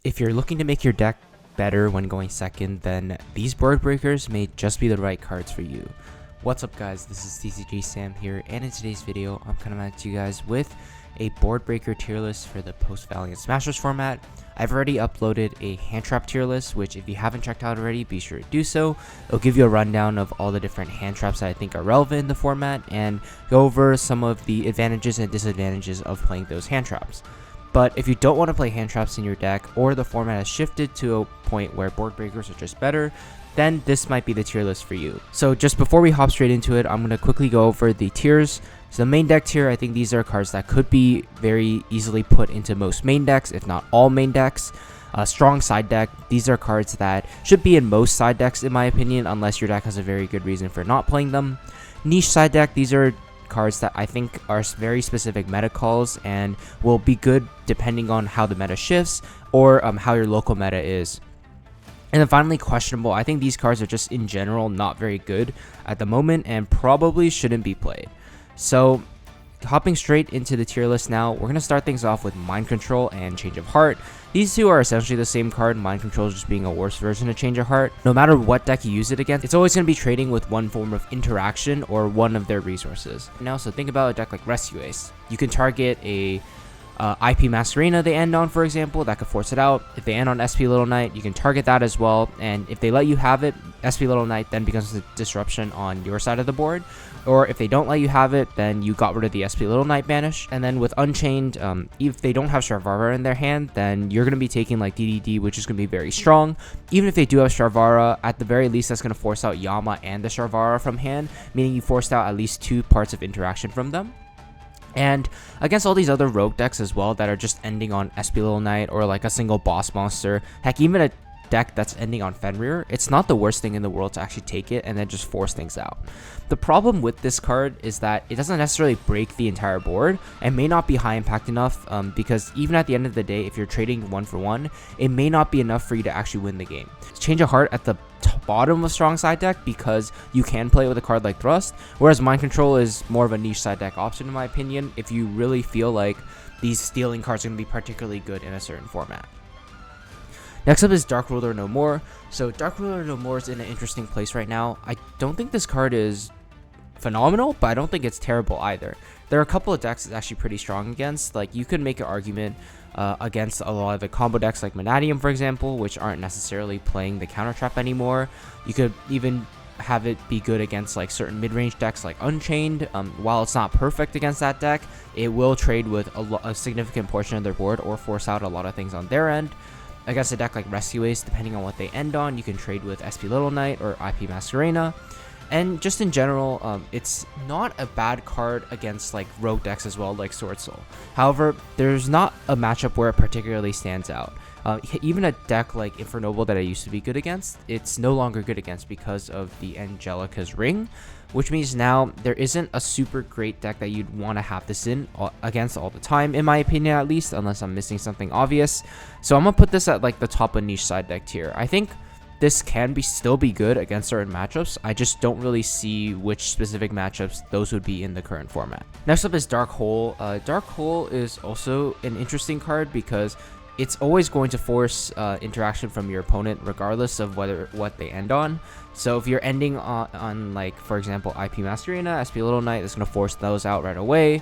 if you're looking to make your deck better when going second, then these board breakers may just be the right cards for you. What's up guys, this is tcgsam here, and in today's video I'm coming at you guys with a board breaker tier list for the post Valiant Smashers format. I've already uploaded a hand trap tier list, which if you haven't checked out already, be sure to do so. It'll give you a rundown of all the different hand traps that I think are relevant in the format and go over some of the advantages and disadvantages of playing those hand traps. But if you don't want to play hand traps in your deck, or the format has shifted to a point where board breakers are just better, then this might be the tier list for you. So just before we hop straight into it, I'm going to quickly go over the tiers. So the main deck tier, I think these are cards that could be very easily put into most main decks, if not all main decks. Strong side deck, these are cards that should be in most side decks in my opinion, unless your deck has a very good reason for not playing them. Niche side deck, these are cards that I think are very specific meta calls and will be good depending on how the meta shifts or how your local meta is. And then finally, questionable. I think these cards are just in general not very good at the moment and probably shouldn't be played. So hopping straight into the tier list now, we're going to start things off with Mind Control and Change of Heart. These two are essentially the same card, Mind Control just being a worse version of Change of Heart. No matter what deck you use it against, it's always going to be trading with one form of interaction or one of their resources. Now, so think about a deck like Rescue Ace. You can target a IP Masquerena they end on, for example, that could force it out. If they end on SP Little Knight, you can target that as well, and if they let you have it, SP Little Knight then becomes a disruption on your side of the board. Or if they don't let you have it, then you got rid of the SP Little Knight banish. And then with Unchained, if they don't have Sharvara in their hand, then you're going to be taking like DDD, which is going to be very strong. Even if they do have Sharvara, at the very least that's going to force out Yama and the Sharvara from hand, meaning you forced out at least 2 parts of interaction from them. And against all these other rogue decks as well that are just ending on SP Little Knight or like a single boss monster, heck, even a deck that's ending on Fenrir, it's not the worst thing in the world to actually take it and then just force things out. The problem with this card is that it doesn't necessarily break the entire board and may not be high impact enough because even at the end of the day, if you're trading 1-for-1, it may not be enough for you to actually win the game. Change of Heart at the bottom of strong side deck because you can play with a card like Thrust, whereas Mind Control is more of a niche side deck option in my opinion if you really feel like these stealing cards are going to be particularly good in a certain format. Next up is Dark Ruler No More. So Dark Ruler No More is in an interesting place right now. I don't think this card is phenomenal, but I don't think it's terrible either. There are a couple of decks it's actually pretty strong against. Like you could make an argument against a lot of the combo decks like Manadium, for example, which aren't necessarily playing the counter trap anymore. You could even have it be good against like certain mid-range decks like Unchained. While it's not perfect against that deck, it will trade with a significant portion of their board or force out a lot of things on their end. Against a deck like Rescue Ace, depending on what they end on, you can trade with SP Little Knight or IP Masquerena. And just in general, it's not a bad card against like rogue decks as well, like Sword Soul. However, there's not a matchup where it particularly stands out. Even a deck like Infernoble that I used to be good against, it's no longer good against because of the Angelica's Ring, which means now there isn't a super great deck that you'd want to have this in against all the time, in my opinion at least, unless I'm missing something obvious. So I'm going to put this at like the top of niche side deck tier. I think this can still be good against certain matchups. I just don't really see which specific matchups those would be in the current format. Next up is Dark Hole. Dark Hole is also an interesting card because it's always going to force interaction from your opponent regardless of what they end on. So if you're ending on like, for example, IP Masquerena, SP Little Knight, it's going to force those out right away.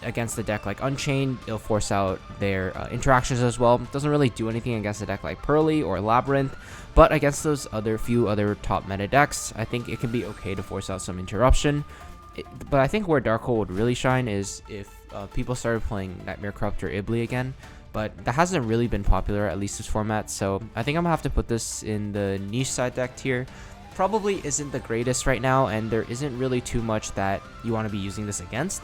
Against the deck like Unchained, it'll force out their interactions as well. It doesn't really do anything against a deck like Pearly or Labyrinth, but against those few other top meta decks, I think it can be okay to force out some interruption. But I think where Dark Hole would really shine is if people started playing Nightmare Corrupt or Ibli again, but that hasn't really been popular, at least this format, so I think I'm gonna have to put this in the niche side deck tier. Probably isn't the greatest right now, and there isn't really too much that you want to be using this against.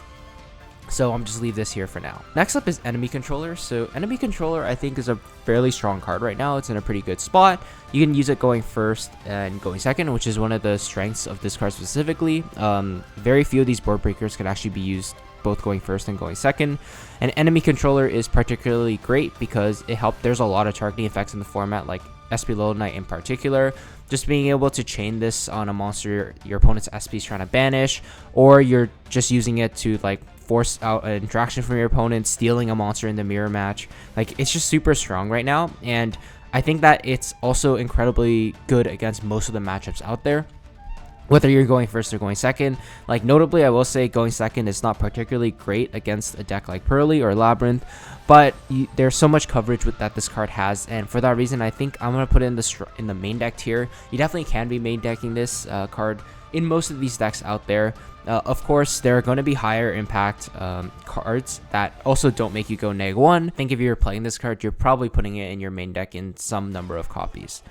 So I'm just leave this here for now. Next up is Enemy Controller. So Enemy Controller I think is a fairly strong card right now. It's in a pretty good spot. You can use it going first and going second, which is one of the strengths of this card specifically. Very few of these board breakers can actually be used both going first and going second. And Enemy Controller is particularly great because there's a lot of targeting effects in the format, like SP Little Knight in particular. just being able to chain this on a monster your opponent's SP is trying to banish, or you're just using it to like force out an interaction from your opponent, stealing a monster in the mirror match. Like, it's just super strong right now, and I think that it's also incredibly good against most of the matchups out there, whether you're going first or going second. Like, notably, I will say going second is not particularly great against a deck like Pearly or Labyrinth, but there's so much coverage that this card has, and for that reason, I think I'm going to put it in the main deck tier. You definitely can be main decking this card in most of these decks out there. Of course, there are going to be higher impact cards that also don't make you go -1. I think if you're playing this card, you're probably putting it in your main deck in some number of copies.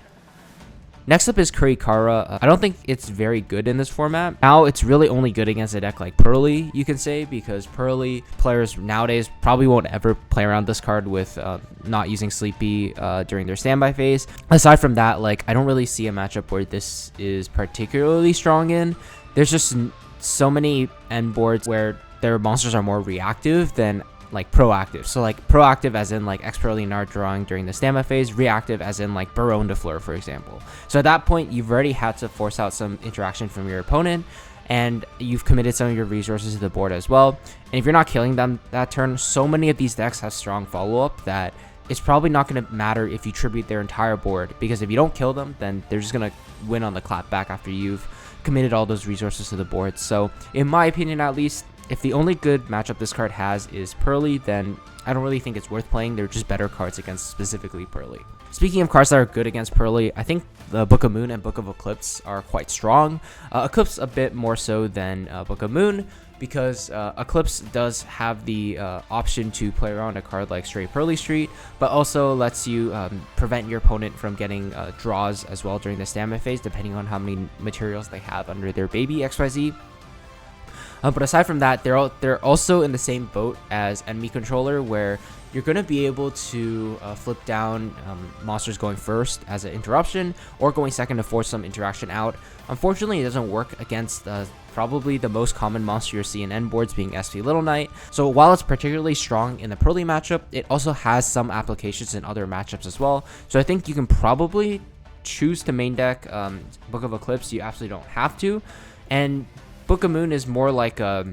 Next up is Kurikara. I don't think it's very good in this format. Now, it's really only good against a deck like Pearly, you can say, because Pearly players nowadays probably won't ever play around this card with not using Sleepy during their standby phase. Aside from that, like, I don't really see a matchup where this is particularly strong in. There's just so many end boards where their monsters are more reactive than like proactive. So like proactive as in like X-Pearly Nard drawing during the standby phase, reactive as in like Baron de Fleur, for example. So at that point, you've already had to force out some interaction from your opponent, and you've committed some of your resources to the board as well. And if you're not killing them that turn, so many of these decks have strong follow-up that it's probably not going to matter if you tribute their entire board, because if you don't kill them, then they're just going to win on the clapback after you've committed all those resources to the board. So in my opinion, at least, if the only good matchup this card has is Pearly, then I don't really think it's worth playing. They're just better cards against specifically Pearly. Speaking of cards that are good against Pearly, I think the Book of Moon and Book of Eclipse are quite strong. Eclipse a bit more so than Book of Moon, because Eclipse does have the option to play around a card like Straight Pearly Street, but also lets you prevent your opponent from getting draws as well during the standby phase, depending on how many materials they have under their baby XYZ. But aside from that, they're also in the same boat as Enemy Controller, where you're going to be able to flip down monsters going first as an interruption, or going second to force some interaction out. Unfortunately, it doesn't work against probably the most common monster you'll see in end boards, being SP Little Knight. So while it's particularly strong in the Pearly matchup, it also has some applications in other matchups as well. So I think you can probably choose to main deck Book of Eclipse. You absolutely don't have to. And Book of Moon is more like a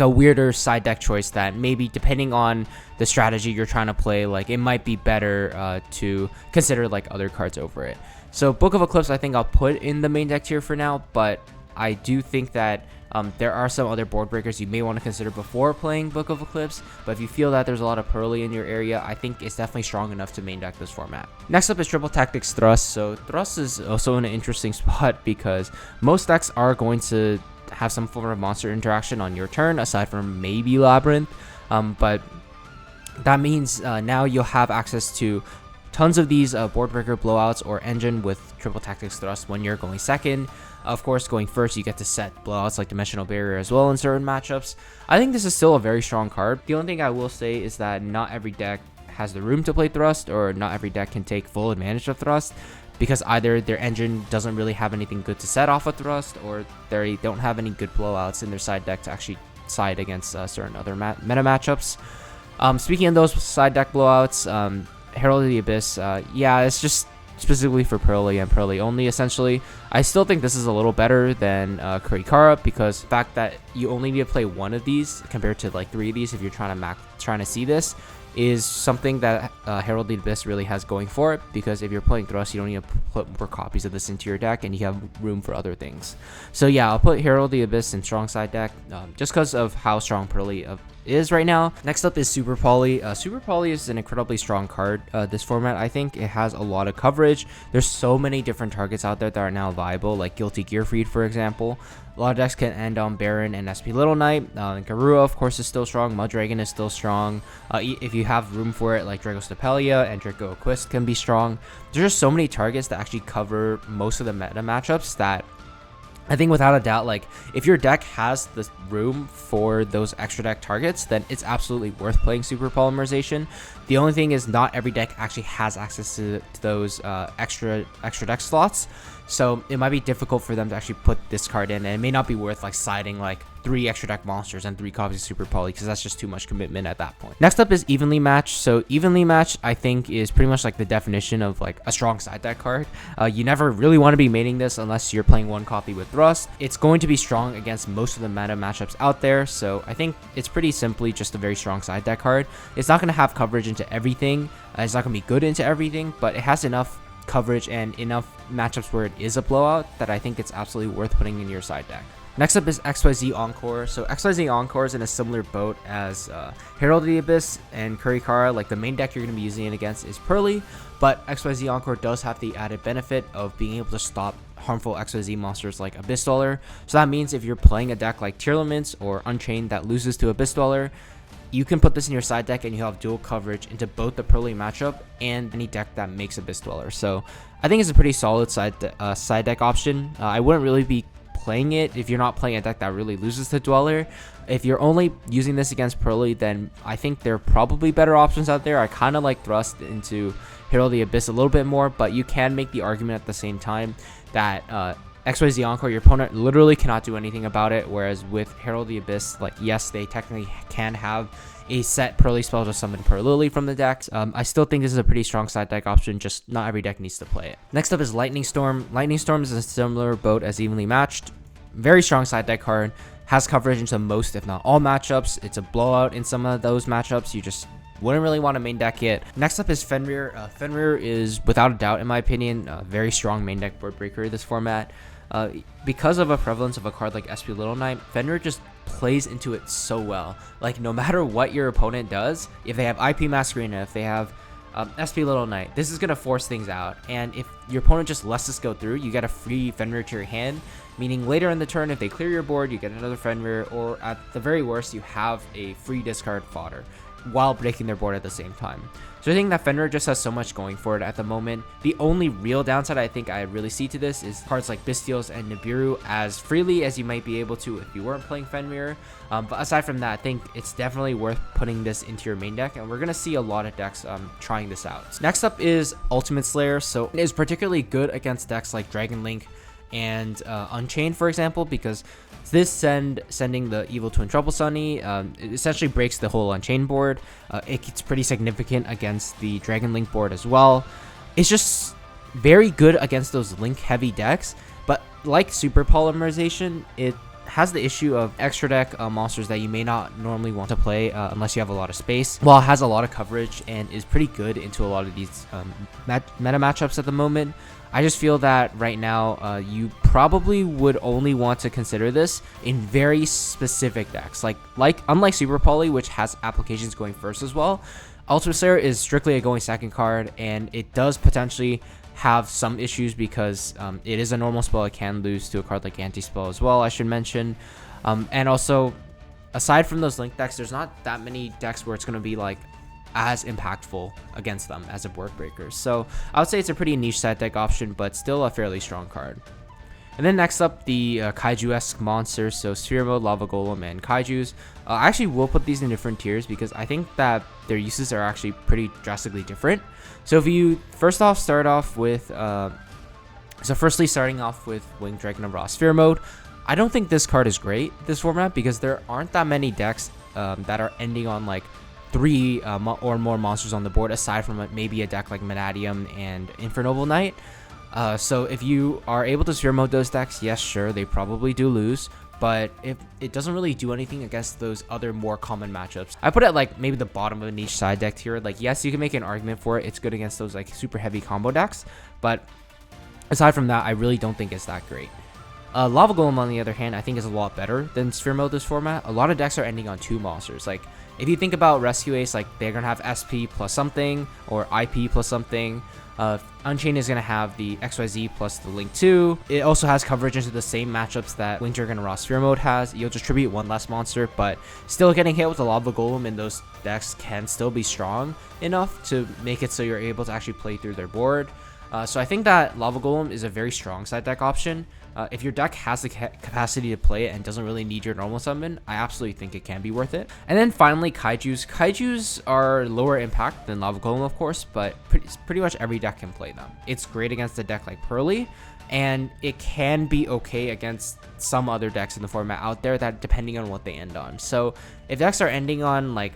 weirder side deck choice that maybe, depending on the strategy you're trying to play, like, it might be better to consider like other cards over it. So Book of Eclipse, I think I'll put in the main deck tier for now, but I do think that there are some other board breakers you may want to consider before playing Book of Eclipse. But if you feel that there's a lot of Pearly in your area, I think it's definitely strong enough to main deck this format. Next up is Triple Tactics Thrust. So Thrust is also in an interesting spot because most decks are going to have some form of monster interaction on your turn, aside from maybe Labyrinth. But that means now you'll have access to tons of these board breaker blowouts or engine with Triple Tactics Thrust when you're going second. Of course, going first, you get to set blowouts like Dimensional Barrier as well in certain matchups. I think this is still a very strong card. The only thing I will say is that not every deck has the room to play Thrust, or not every deck can take full advantage of Thrust, because either their engine doesn't really have anything good to set off of Thrust, or they don't have any good blowouts in their side deck to actually side against certain other meta matchups. Speaking of those side deck blowouts, Herald of the Abyss, yeah, it's just specifically for Pearly and Pearly only, essentially. I still think this is a little better than Kurikara, because the fact that you only need to play one of these compared to like 3 of these if you're trying to see this is something that Herald of the Abyss really has going for it, because if you're playing Thrust, you don't need to put more copies of this into your deck, and you have room for other things. So yeah, I'll put Herald of the Abyss in strong side deck, just because of how strong Pearly is right now. Next up is Super Poly. Super Poly is an incredibly strong card this format. I think it has a lot of coverage. There's so many different targets out there that are now viable, like Guilty Gearfried, for example. A lot of decks can end on Baron and SP Little Knight. Garua, of course, is still strong. Mudragon is still strong. If you have room for it, like Draco Stapelia and Draco Aquist can be strong. There's just so many targets that actually cover most of the meta matchups that I think without a doubt, like, if your deck has the room for those extra deck targets, then it's absolutely worth playing Super Polymerization. The only thing is not every deck actually has access to those extra deck slots. So it might be difficult for them to actually put this card in, and it may not be worth like siding like 3 extra deck monsters and 3 copies of Super Poly, because that's just too much commitment at that point. Next up is evenly matched. So evenly matched, I think, is pretty much like the definition of like a strong side deck card. You never really want to be maining this unless you're playing 1 copy with Thrust. It's going to be strong against most of the meta matchups out there, so I think it's pretty simply just a very strong side deck card. It's not going to have coverage into everything. It's not going to be good into everything, but it has enough coverage and enough matchups where it is a blowout that I think it's absolutely worth putting in your side deck. Next up is XYZ Encore. So XYZ Encore is in a similar boat as Herald of the Abyss and Kurikara. Like, the main deck you're going to be using it against is Pearly, but XYZ Encore does have the added benefit of being able to stop harmful XYZ monsters like Abyss Dweller. So that means if you're playing a deck like Tearlaments or Unchained that loses to Abyss Dweller, you can put this in your side deck and you have dual coverage into both the Pearly matchup and any deck that makes Abyss Dweller. So I think it's a pretty solid side deck option. I wouldn't really be playing it if you're not playing a deck that really loses to Dweller. If you're only using this against Pearly, then I think there are probably better options out there. I kind of like Thrust into Herald of the Abyss a little bit more, but you can make the argument at the same time that XYZ Encore, your opponent literally cannot do anything about it, whereas with Herald of the Abyss, like, yes, they technically can have a set Pearly spell to summon Pearlily from the deck. I still think this is a pretty strong side deck option, just not every deck needs to play it. Next up is Lightning Storm. Lightning Storm is a similar boat as Evenly Matched. Very strong side deck card, has coverage into most if not all matchups. It's a blowout in some of those matchups. You just wouldn't really want to main deck it. Next up is Fenrir. Fenrir is, without a doubt, in my opinion, a very strong main deck board breaker in this format. Because of a prevalence of a card like SP Little Knight, Fenrir just plays into it so well. Like, no matter what your opponent does, if they have IP Masquerena, if they have SP Little Knight, this is going to force things out. And if your opponent just lets this go through, you get a free Fenrir to your hand, meaning later in the turn, if they clear your board, you get another Fenrir, or at the very worst, you have a free discard fodder while breaking their board at the same time. So I think that Fenrir just has so much going for it at the moment. The only real downside I think I really see to this is cards like Bystials and Nibiru as freely as you might be able to if you weren't playing Fenrir. But aside from that, I think it's definitely worth putting this into your main deck, and we're going to see a lot of decks trying this out. Next up is Ultimate Slayer. So it is particularly good against decks like Dragon Link and Unchained, for example, because this sending the Evil Twin Trouble Sunny it essentially breaks the whole Unchained board. It's pretty significant against the Dragon Link board as well. It's just very good against those Link heavy decks, but like Super Polymerization, it has the issue of extra deck monsters that you may not normally want to play unless you have a lot of space. While it has a lot of coverage and is pretty good into a lot of these meta matchups at the moment, I just feel that right now you probably would only want to consider this in very specific decks. Like unlike Super Poly, which has applications going first as well, Ultimate Slayer is strictly a going second card, and it does potentially have some issues because it is a normal spell. It can lose to a card like Anti-Spell as well, I should mention. And also, aside from those Link decks, there's not that many decks where it's going to be like as impactful against them as a board breaker. So I would say it's a pretty niche side deck option, but still a fairly strong card. And then next up, the Kaiju-esque monsters, so Sphere Mode, Lava Golem, and Kaijus. I actually will put these in different tiers because I think that their uses are actually pretty drastically different. So if you start off with, starting off with Winged Dragon of Ra Sphere Mode, I don't think this card is great, this format, because there aren't that many decks that are ending on like 3 or more monsters on the board, aside from maybe a deck like Manadium and Infernoble Knight. So if you are able to Sphere Mode those decks, yes, sure, they probably do lose, but if it doesn't really do anything against those other more common matchups. I put it like maybe the bottom of a niche side deck tier. Like, yes, you can make an argument for it. It's good against those like super heavy combo decks, but aside from that, I really don't think it's that great. Lava Golem, on the other hand, I think is a lot better than Sphere Mode this format. A lot of decks are ending on 2 monsters. Like, if you think about Rescue Ace, like, they're going to have SP plus something or IP plus something. Unchained is going to have the XYZ plus the Link 2. It also has coverage into the same matchups that Winged Dragon Raw Sphere Mode has. You'll distribute 1 less monster, but still getting hit with the Lava Golem in those decks can still be strong enough to make it so you're able to actually play through their board. So I think that Lava Golem is a very strong side deck option. If your deck has the capacity to play it and doesn't really need your normal summon, I absolutely think it can be worth it. And then finally, Kaijus. Kaijus are lower impact than Lava Golem, of course, but pretty much every deck can play them. It's great against a deck like Pearly, and it can be okay against some other decks in the format out there, that depending on what they end on. So if decks are ending on like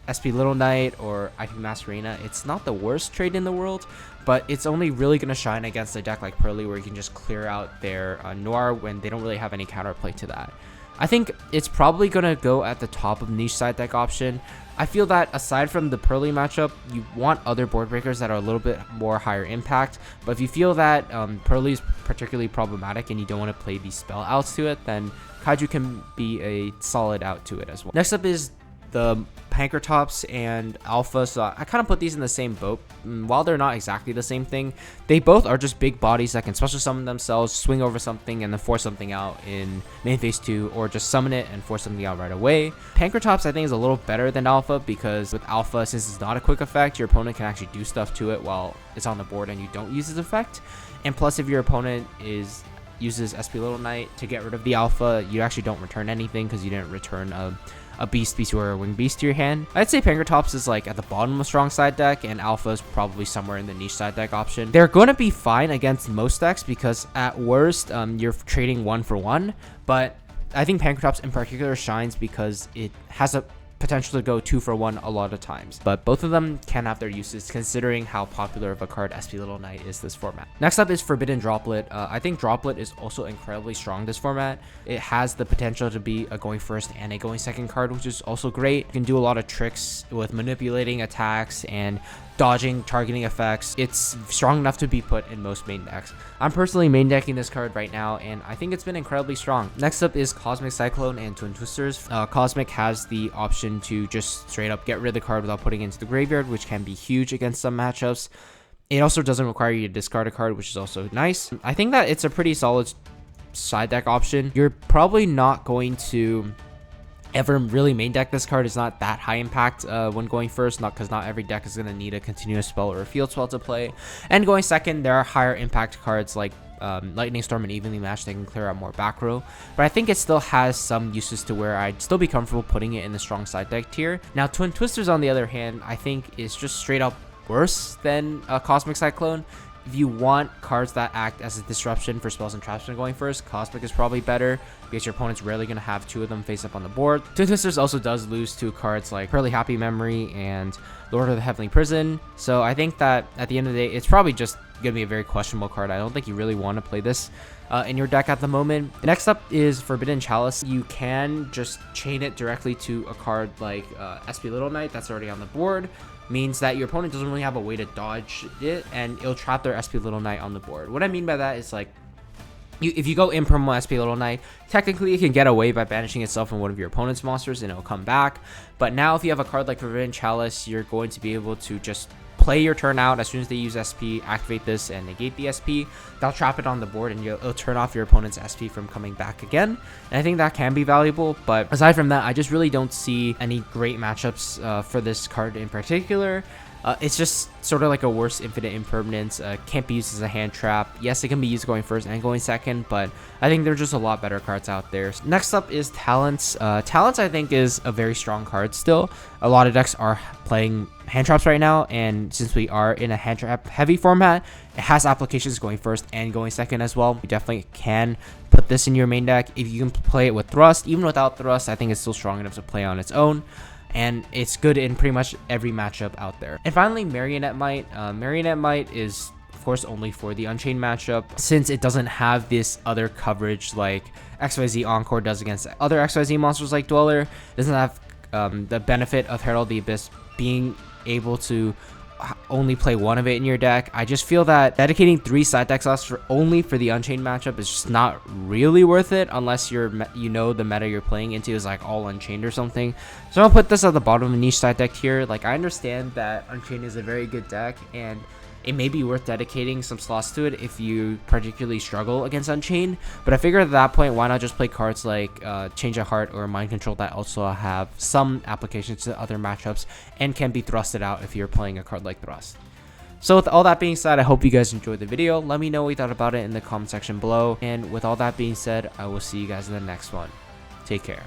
SP Little Knight or IP Masquerena, it's not the worst trade in the world, but it's only really going to shine against a deck like Pearly, where you can just clear out their Noir when they don't really have any counterplay to that. I think it's probably going to go at the top of niche side deck option. I feel that aside from the Pearly matchup, you want other board breakers that are a little bit more higher impact. But if you feel that Pearly is particularly problematic and you don't want to play these spell outs to it, then Kaiju can be a solid out to it as well. Next up is the Panker Tops and Alpha. So I kind of put these in the same boat. While they're not exactly the same thing, they both are just big bodies that can special summon themselves, swing over something, and then force something out in main phase 2, or just summon it and force something out right away. Panker Tops I think is a little better than Alpha, because with Alpha, since it's not a quick effect, your opponent can actually do stuff to it while it's on the board and you don't use its effect. And plus, if your opponent uses SP Little Knight to get rid of the Alpha, you actually don't return anything because you didn't return a beast or a wing beast to your hand. I'd say Panker Tops is like at the bottom of a strong side deck, and Alpha is probably somewhere in the niche side deck option. They're going to be fine against most decks because at worst, you're trading 1 for 1, but I think Panker Tops in particular shines because it has a potential to go 2 for 1 a lot of times, but both of them can have their uses considering how popular of a card SP Little Knight is this format. Next up is Forbidden Droplet. I think Droplet is also incredibly strong this format. It has the potential to be a going first and a going second card, which is also great. You can do a lot of tricks with manipulating attacks and dodging targeting effects. It's strong enough to be put in most main decks. I'm personally main decking this card right now, and I think it's been incredibly strong. Next up is Cosmic Cyclone and Twin Twisters. Cosmic has the option to just straight up get rid of the card without putting it into the graveyard, which can be huge against some matchups. It also doesn't require you to discard a card, which is also nice. I think that it's a pretty solid side deck option. You're probably not going to ever really main deck this card. Is not that high impact when going first, because not every deck is going to need a continuous spell or a field spell to play. And going second, there are higher impact cards like Lightning Storm and Evenly Matched that can clear out more Backrow, but I think it still has some uses to where I'd still be comfortable putting it in the strong side deck tier. Now Twin Twisters, on the other hand, I think is just straight up worse than Cosmic Cyclone. If you want cards that act as a disruption for spells and traps when going first, Cosmic is probably better because your opponent's rarely going to have 2 of them face up on the board. Twin Twisters also does lose to cards like Pearly Happy Memory and Lord of the Heavenly Prison. So I think that at the end of the day, it's probably just going to be a very questionable card. I don't think you really want to play this in your deck at the moment. Next up is Forbidden Chalice. You can just chain it directly to a card like SP Little Knight that's already on the board. Means that your opponent doesn't really have a way to dodge it, and it'll trap their SP Little Knight on the board. What I mean by that is, like, if you go Impermo SP Little Knight, technically it can get away by banishing itself from one of your opponent's monsters and it'll come back. But now if you have a card like Forbidden Chalice, you're going to be able to just play your turn out. As soon as they use SP, activate this and negate the SP. They'll trap it on the board and it'll turn off your opponent's SP from coming back again. And I think that can be valuable, but aside from that, I just really don't see any great matchups for this card in particular. It's just sort of like a worse Infinite Impermanence. Can't be used as a hand trap. Yes, it can be used going first and going second, but I think there's just a lot better cards out there. Next up is Talents. Talents, I think, is a very strong card still. A lot of decks are playing hand traps right now, and since we are in a hand trap heavy format, it has applications going first and going second as well. You definitely can put this in your main deck. If you can play it with Thrust, even without Thrust, I think it's still strong enough to play on its own. And it's good in pretty much every matchup out there. And finally, Marionette Might. Marionette Might is, of course, only for the Unchained matchup, since it doesn't have this other coverage like XYZ Encore does against other XYZ monsters like Dweller. It doesn't have the benefit of Herald the Abyss being able to only play one of it in your deck. I just feel that dedicating 3 side deck slots only for the Unchained matchup is just not really worth it, unless the meta you're playing into is like all Unchained or something. So I'll put this at the bottom of the niche side deck here. Like, I understand that Unchained is a very good deck, and it may be worth dedicating some slots to it if you particularly struggle against Unchained, but I figure at that point, why not just play cards like Change of Heart or Mind Control that also have some applications to other matchups and can be thrusted out if you're playing a card like Thrust. So with all that being said, I hope you guys enjoyed the video. Let me know what you thought about it in the comment section below. And with all that being said, I will see you guys in the next one. Take care.